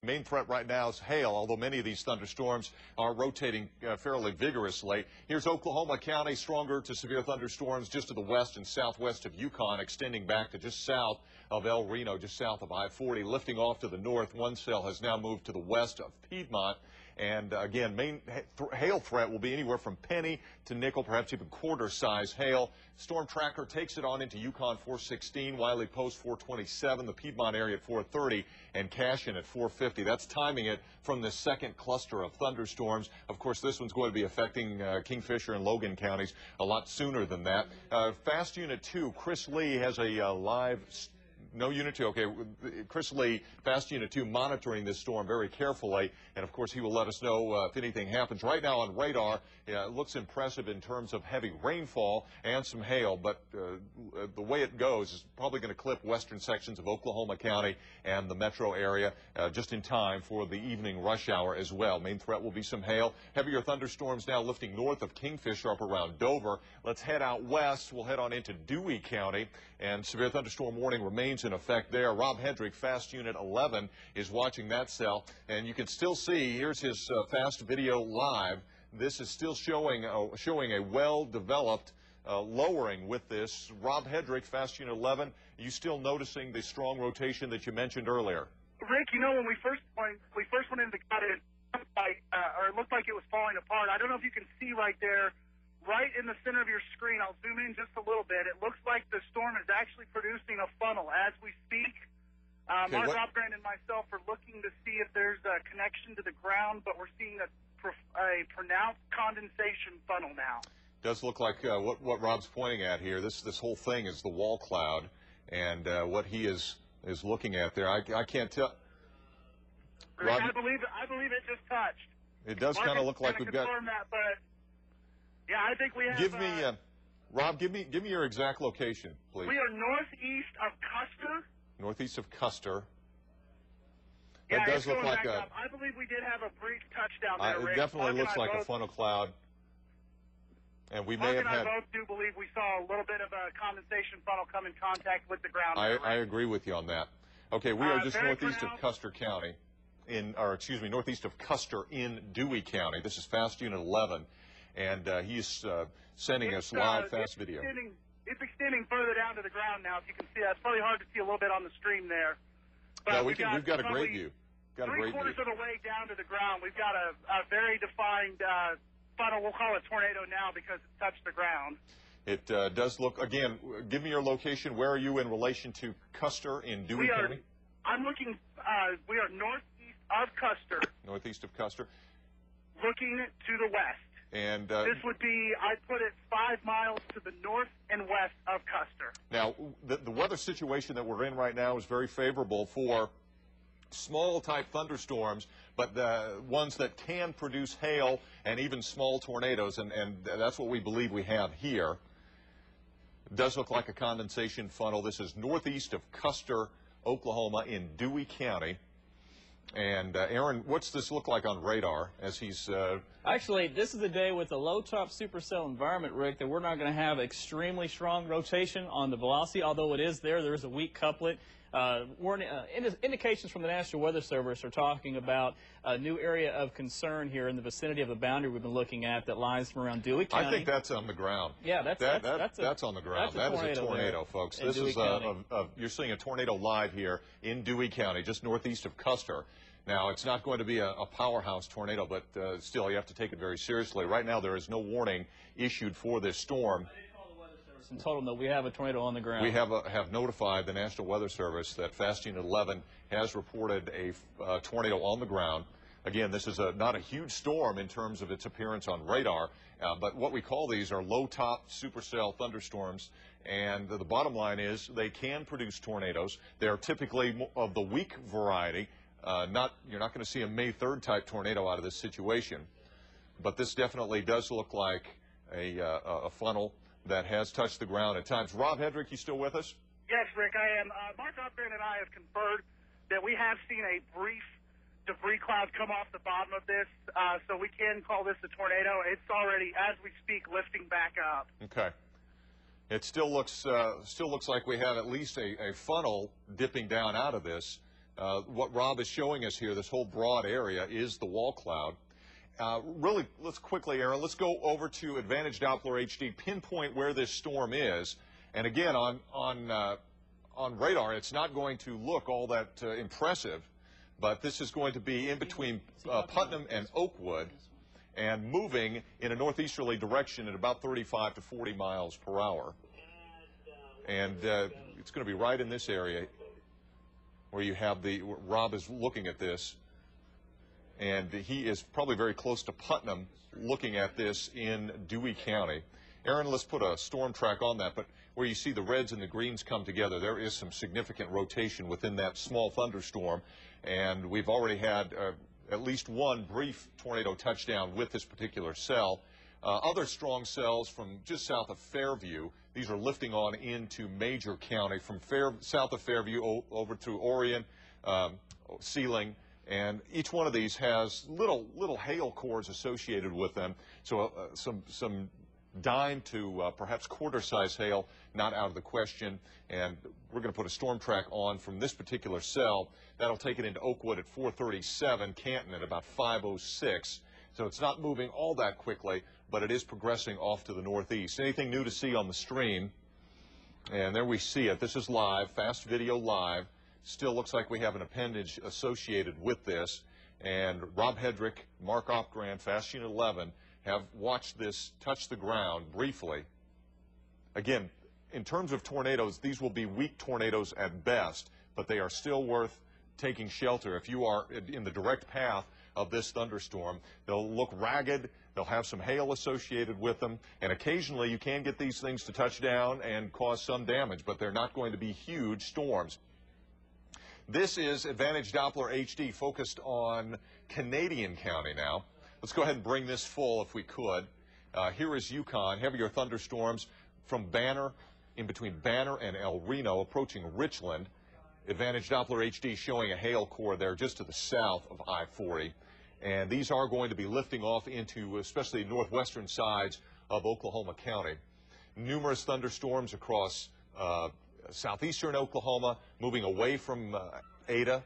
Main threat right now is hail, although many of these thunderstorms are rotating fairly vigorously. Here's Oklahoma County, stronger to severe thunderstorms just to the west and southwest of Yukon, extending back to just south of El Reno, just south of I-40. Lifting off to the north, one cell has now moved to the west of Piedmont. And again, main hail threat will be anywhere from penny to nickel, perhaps even quarter-size hail. Storm Tracker takes it on into Yukon 416, Wiley Post 427, the Piedmont area at 430, and Cashion at 450. That's timing it from the second cluster of thunderstorms. Of course, this one's going to be affecting Kingfisher and Logan counties a lot sooner than that. Fast Unit 2, Chris Lee has a live... No Unit 2. Okay, Chris Lee, Fast Unit 2, monitoring this storm very carefully, and of course he will let us know if anything happens. Right now on radar, it looks impressive in terms of heavy rainfall and some hail, but the way it goes is probably going to clip western sections of Oklahoma County and the metro area just in time for the evening rush hour as well. Main threat will be some hail. Heavier thunderstorms now lifting north of Kingfisher up around Dover. Let's head out west. We'll head on into Dewey County, and severe thunderstorm warning remains in effect there. Rob Hedrick, Fast Unit 11, is watching that cell, and you can still see, here's his fast video live. This is still showing a well-developed lowering with this. Rob Hedrick, Fast Unit 11, are you still noticing the strong rotation that you mentioned earlier? Rick, you know, when we first went into the cut, it looked like it was falling apart. I don't know if you can see right there, right in the center of your screen. I'll zoom in just a little bit. It looks like the storm is actually producing a funnel as we speak. Mark Opgren and myself are looking to see if there's a connection to the ground, but we're seeing a pronounced condensation funnel now. Does look like what Rob's pointing at here. This whole thing is the wall cloud, and what he is looking at there. I can't tell. Rob, I believe it just touched. It does kind of look like we've got. That, but yeah, I think we have. Give me, Rob. Give me your exact location, please. We are northeast of Custer. Northeast of Custer. Yeah, that does look like a. I believe we did have a brief touchdown there, Rick. It definitely looks like a funnel cloud. And we may have had. I both do believe we saw a little bit of a condensation funnel come in contact with the ground. I agree with you on that. Okay, we are just northeast of Custer County, northeast of Custer in Dewey County. This is Fast Unit 11, and he's sending us live fast video. It's extending further down to the ground now. If you can see that, it's probably hard to see a little bit on the stream there. But no, we've got a great view. Three-quarters of the way down to the ground, we've got a very defined funnel. We'll call it tornado now because it touched the ground. It does look, again, give me your location. Where are you in relation to Custer in Dewey County? I'm looking, we are northeast of Custer. Northeast of Custer. Looking to the west. And this would be, I'd put it 5 miles to the north and west of Custer. Now, the weather situation that we're in right now is very favorable for small-type thunderstorms, but the ones that can produce hail and even small tornadoes, and that's what we believe we have here. It does look like a condensation funnel. This is northeast of Custer, Oklahoma, in Dewey County. And Aaron, what's this look like on radar as he's... Actually, this is a day with a low-top supercell environment, Rick, that we're not going to have extremely strong rotation on the velocity, although it is there. There is a weak couplet. Indications from the National Weather Service are talking about a new area of concern here in the vicinity of the boundary we've been looking at that lies from around Dewey County. I think that's on the ground. Yeah, that's on the ground. That is a tornado, folks. This is you're seeing a tornado live here in Dewey County, just northeast of Custer. Now, it's not going to be a powerhouse tornado, but still, you have to take it very seriously. Right now, there is no warning issued for this storm. And told them that we have a tornado on the ground. We have notified the National Weather Service that Fast Unit 11 has reported a tornado on the ground. Again, this is not a huge storm in terms of its appearance on radar, but what we call these are low-top supercell thunderstorms, and the bottom line is they can produce tornadoes. They are typically of the weak variety. You're not going to see a May 3rd type tornado out of this situation, but this definitely does look like a funnel that has touched the ground at times. Rob Hedrick, you still with us? Yes, Rick, I am. Mark Opgren and I have conferred that we have seen a brief debris cloud come off the bottom of this, so we can call this a tornado. It's already, as we speak, lifting back up. Okay. It still looks like we have at least a funnel dipping down out of this. What Rob is showing us here, this whole broad area, is the wall cloud. Really, let's quickly, Aaron, let's go over to Advantage Doppler HD, pinpoint where this storm is. And again, on radar, it's not going to look all that impressive, but this is going to be in between Putnam and Oakwood and moving in a northeasterly direction at about 35 to 40 miles per hour. And it's going to be right in this area where you have Rob is looking at this, and he is probably very close to Putnam looking at this in Dewey County. Aaron, let's put a storm track on that, but where you see the reds and the greens come together, there is some significant rotation within that small thunderstorm, and we've already had at least one brief tornado touchdown with this particular cell. Other strong cells from just south of Fairview, these are lifting on into Major County from south of Fairview over through Orion, Sealing, and each one of these has little hail cores associated with them, so some dime to perhaps quarter-size hail not out of the question. And we're going to put a storm track on from this particular cell. That'll take it into Oakwood at 4:37, Canton at about 5:06. So it's not moving all that quickly, but it is progressing off to the northeast. Anything new to see on the stream? And there we see it. This is live, fast video live. Still looks like we have an appendage associated with this. And Rob Hedrick, Mark Opgrand, Fast Unit 11, have watched this touch the ground briefly. Again, in terms of tornadoes, these will be weak tornadoes at best, but they are still worth taking shelter. If you are in the direct path of this thunderstorm, they'll look ragged, they'll have some hail associated with them, and occasionally you can get these things to touch down and cause some damage, but they're not going to be huge storms. This is Advantage Doppler HD focused on Canadian County now. Let's go ahead and bring this full if we could. Here is Yukon, heavier thunderstorms from Banner, in between Banner and El Reno, approaching Richland. Advantage Doppler HD showing a hail core there just to the south of I-40. And these are going to be lifting off into especially northwestern sides of Oklahoma County. Numerous thunderstorms across southeastern Oklahoma, moving away from Ada.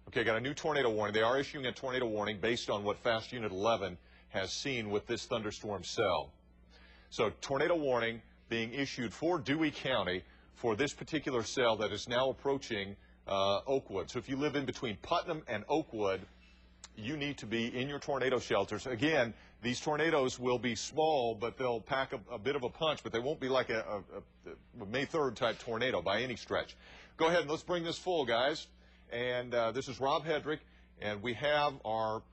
Okay, got a new tornado warning. They are issuing a tornado warning based on what Fast Unit 11 has seen with this thunderstorm cell. So tornado warning being issued for Dewey County for this particular cell that is now approaching Oakwood. So if you live in between Putnam and Oakwood, you need to be in your tornado shelters. Again, these tornadoes will be small, but they'll pack a bit of a punch, but they won't be like a May 3rd type tornado by any stretch. Go ahead and let's bring this full, guys. And this is Rob Hedrick, and we have our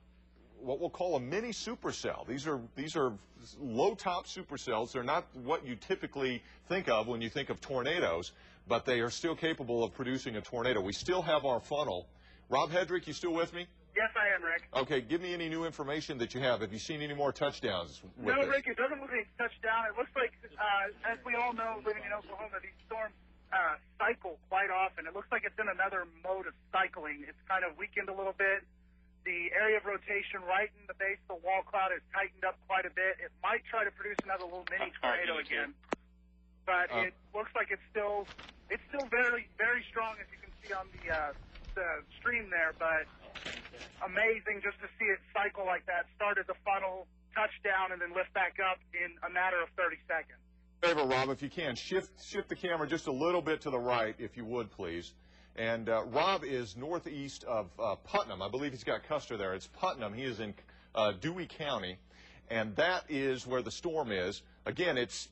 what we'll call a mini supercell. These are low-top supercells. They're not what you typically think of when you think of tornadoes, but they are still capable of producing a tornado. We still have our funnel. Rob Hedrick, you still with me? Yes, I am, Rick. Okay, give me any new information that you have. Have you seen any more touchdowns with No, this? Rick, it doesn't look like it's touched down. It looks like, as we all know, living in Oklahoma, these storms cycle quite often. It looks like it's in another mode of cycling. It's kind of weakened a little bit. The area of rotation right in the base of the wall cloud has tightened up quite a bit. It might try to produce another little mini tornado again, but it looks like it's still very, very strong, as you can see on the stream there. But amazing just to see it cycle like that. Started the funnel, touch down, and then lift back up in a matter of 30 seconds. Favor, Rob, if you can, shift the camera just a little bit to the right, if you would, please. And Rob is northeast of Putnam. I believe he's got Custer there. It's Putnam. He is in Dewey County, and that is where the storm is. Again, it's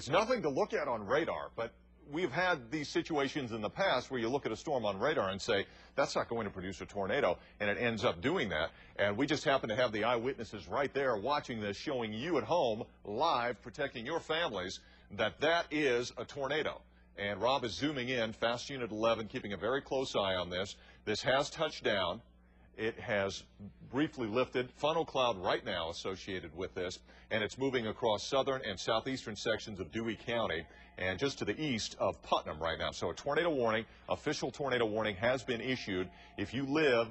nothing to look at on radar, but we've had these situations in the past where you look at a storm on radar and say, that's not going to produce a tornado, and it ends up doing that. And we just happen to have the eyewitnesses right there watching this, showing you at home, live, protecting your families, that is a tornado. And Rob is zooming in, Fast Unit 11, keeping a very close eye on this. This has touched down. It has briefly lifted. Funnel cloud right now associated with this, and it's moving across southern and southeastern sections of Dewey County and just to the east of Putnam right now. So a tornado warning, official tornado warning, has been issued. If you live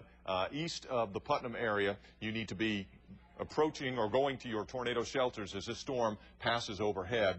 east of the Putnam area, you need to be approaching or going to your tornado shelters as this storm passes overhead.